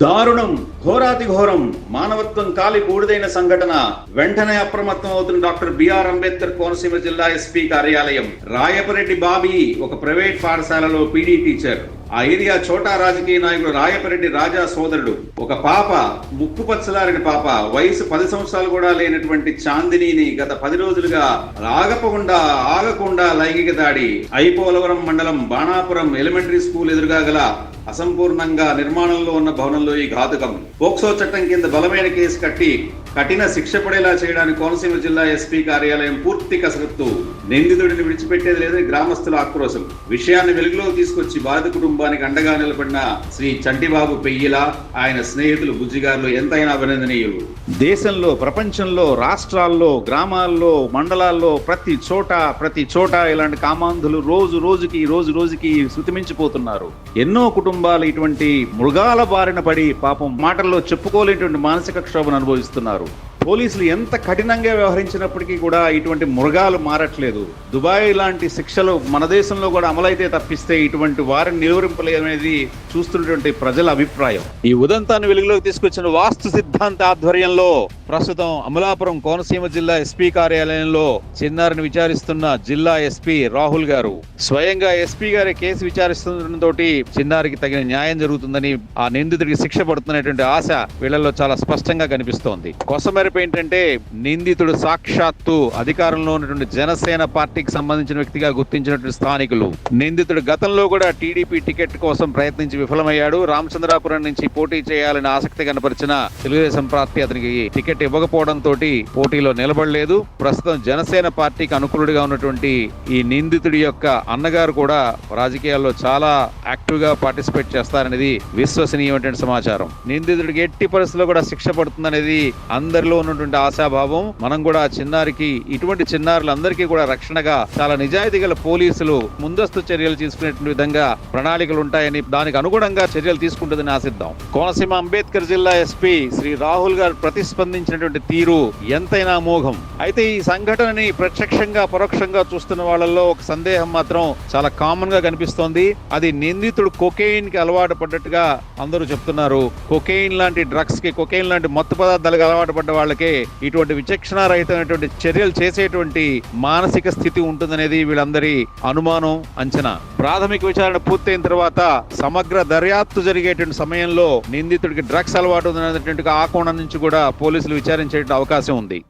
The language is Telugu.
దారుణం, ఘోరాతి ఘోరం, మానవత్వం కాలి బూడిదైన సంఘటన. వెంటనే అప్రమత్తం అవుతున్న డాక్టర్ బిఆర్ అంబేద్కర్ కోనసీమ జిల్లా ఎస్పీ కార్యాలయం. రాయపరెడ్డి బాబీ ఒక ప్రైవేట్ పాఠశాలలో పీడీ టీచర్. ఆ ఏరియా చోటా రాజకీయ నాయకుడు రాయపరెడ్డి రాజా సోదరుడు. ఒక పాప, ముక్కు పచ్చలారిన పాప, వయసు 10 సంవత్సరాలు కూడా లేనటువంటి చాందినీని గత 10 రోజులుగా ఆగకుండా లైంగిక దాడి ఐపోలవరం మండలం బాణాపురం ఎలిమెంటరీ స్కూల్ ఎదురుగా గల అసంపూర్ణంగా నిర్మాణంలో ఉన్న భవనంలో ఈ ఘాతుకం. పోక్సో చట్టం కింద బలమైన కేసు కట్టి కఠిన శిక్ష పడేలా చేయడానికి కోనసీమ జిల్లా ఎస్పీ కార్యాలయం పూర్తి కసరత్తు. నిందితుడిని విడిచిపెట్టేది లేదని గ్రామస్తుల ఆక్రోశం. విషయాన్ని వెలుగులోకి తీసుకొచ్చి బాధిత కుటుంబానికి అండగా నిలబడిన శ్రీ చంటిబాబు పెయ్యిల, ఆయన స్నేహితులు బుజ్జిగారులు ఎంతైనా అభినందనీయులు. దేశంలో, ప్రపంచంలో, రాష్ట్రాల్లో, గ్రామాల్లో, మండలాల్లో ప్రతి చోట ఇలాంటి కామాంధులు రోజు రోజుకి శృతిమించిపోతున్నారు. ఎన్నో కుటుంబాలు ఇటువంటి మృగాల బారిన పడి పాపం మాటల్లో చెప్పుకోలేటువంటి మానసిక క్షోభను అనుభవిస్తున్నారు. పోలీసులు ఎంత కఠినంగా వ్యవహరించినప్పటికీ కూడా ఇటువంటి మృగాలు మారట్లేదు. దుబాయ్ లాంటి శిక్షలు మన దేశంలో కూడా అమలైతే తప్పిస్తే ఇటువంటి వారిని నిలువరింపలేదనేది చూస్తున్నటువంటి ప్రజల అభిప్రాయం. ఈ ఉదంతాన్ని వెలుగులోకి తీసుకొచ్చిన వాస్తు సిద్ధాంత ఆధ్వర్యంలో ప్రస్తుతం అమలాపురం కోనసీమ జిల్లా ఎస్పీ కార్యాలయంలో చిన్నారిని విచారిస్తున్న జిల్లా ఎస్పీ రాహుల్ గారు స్వయంగా ఎస్పీ గారి కేసు విచారిస్తుండటంతో చిన్నారికి తగిన న్యాయం జరుగుతుందని, ఆ నిందితుడికి శిక్ష పడుతున్నటువంటి ఆశ వీళ్లలో చాలా స్పష్టంగా కనిపిస్తోంది. కొసమెరపు ఏంటంటే నిందితుడు సాక్షాత్తు అధికారంలో ఉన్నటువంటి జనసేన పార్టీకి సంబంధించిన వ్యక్తిగా గుర్తించినటువంటి స్థానికులు. నిందితుడు గతంలో కూడా టీడీపీ టికెట్ కోసం ప్రయత్నించి విఫలమయ్యాడు. రామచంద్రాపురం నుంచి పోటీ చేయాలని ఆసక్తి కనపరిచిన తెలుగుదేశం పార్టీ అతనికి టికెట్ ఇవ్వకపోవడంతో పోటీలో నిలబడలేదు. ప్రస్తుతం జనసేన పార్టీకి అనుకూలుడిగా ఉన్నటువంటి ఈ నిందితుడి యొక్క అన్నగారు కూడా రాజకీయాల్లో చాలా యాక్టివ్ గా పార్టిసిపేట్ చేస్తారనేది విశ్వసనీయమైనటువంటి సమాచారం. నిందితుడికి ఎట్టి పరిస్థితుల్లో కూడా శిక్ష పడుతుందనేది అందరిలో ఉన్నటువంటి ఆశాభావం. మనం కూడా చిన్నారికి, ఇటువంటి చిన్నారులందరికీ కూడా రక్షణగా చాలా నిజాయితీ గల పోలీసులు ముందస్తు చర్యలు తీసుకునే విధంగా ప్రణాళికలు ఉంటాయని, దానికి అనుగుణంగా చర్యలు తీసుకుంటుందని ఆశిద్దాం. కోనసీమ అంబేద్కర్ జిల్లా ఎస్పీ శ్రీ రాహుల్ గారు ప్రతిస్పందించినటువంటి తీరు ఎంతైనా అమోఘం. అయితే ఈ సంఘటనని ప్రత్యక్షంగా పరోక్షంగా చూస్తున్న వాళ్ళల్లో ఒక సందేహం మాత్రం చాలా కామన్ గా కనిపిస్తోంది. అది నిందితుడు కొకెయిన్ కి అలవాటు పడ్డట్టుగా అందరూ చెప్తున్నారు. కొకెయిన్ లాంటి డ్రగ్స్ కి, కొకెయిన్ లాంటి మత్తు పదార్థాలకు అలవాటు పడ్డ వాళ్ళకే ఇటువంటి విచక్షణారహితమైనటువంటి చర్యలు చేసేటువంటి మానసిక స్థితి ఉంటుందనేది వీళ్ళందరి అనుమానం, అంచనా. ప్రాథమిక విచారణ పూర్తయిన తర్వాత సమగ్ర దర్యాప్తు జరిగేటువంటి సమయంలో నిందితుడికి డ్రగ్స్ అలవాటు ఉందనేటువంటి ఆ కోణం నుంచి కూడా పోలీసులు విచారించే అవకాశం ఉంది.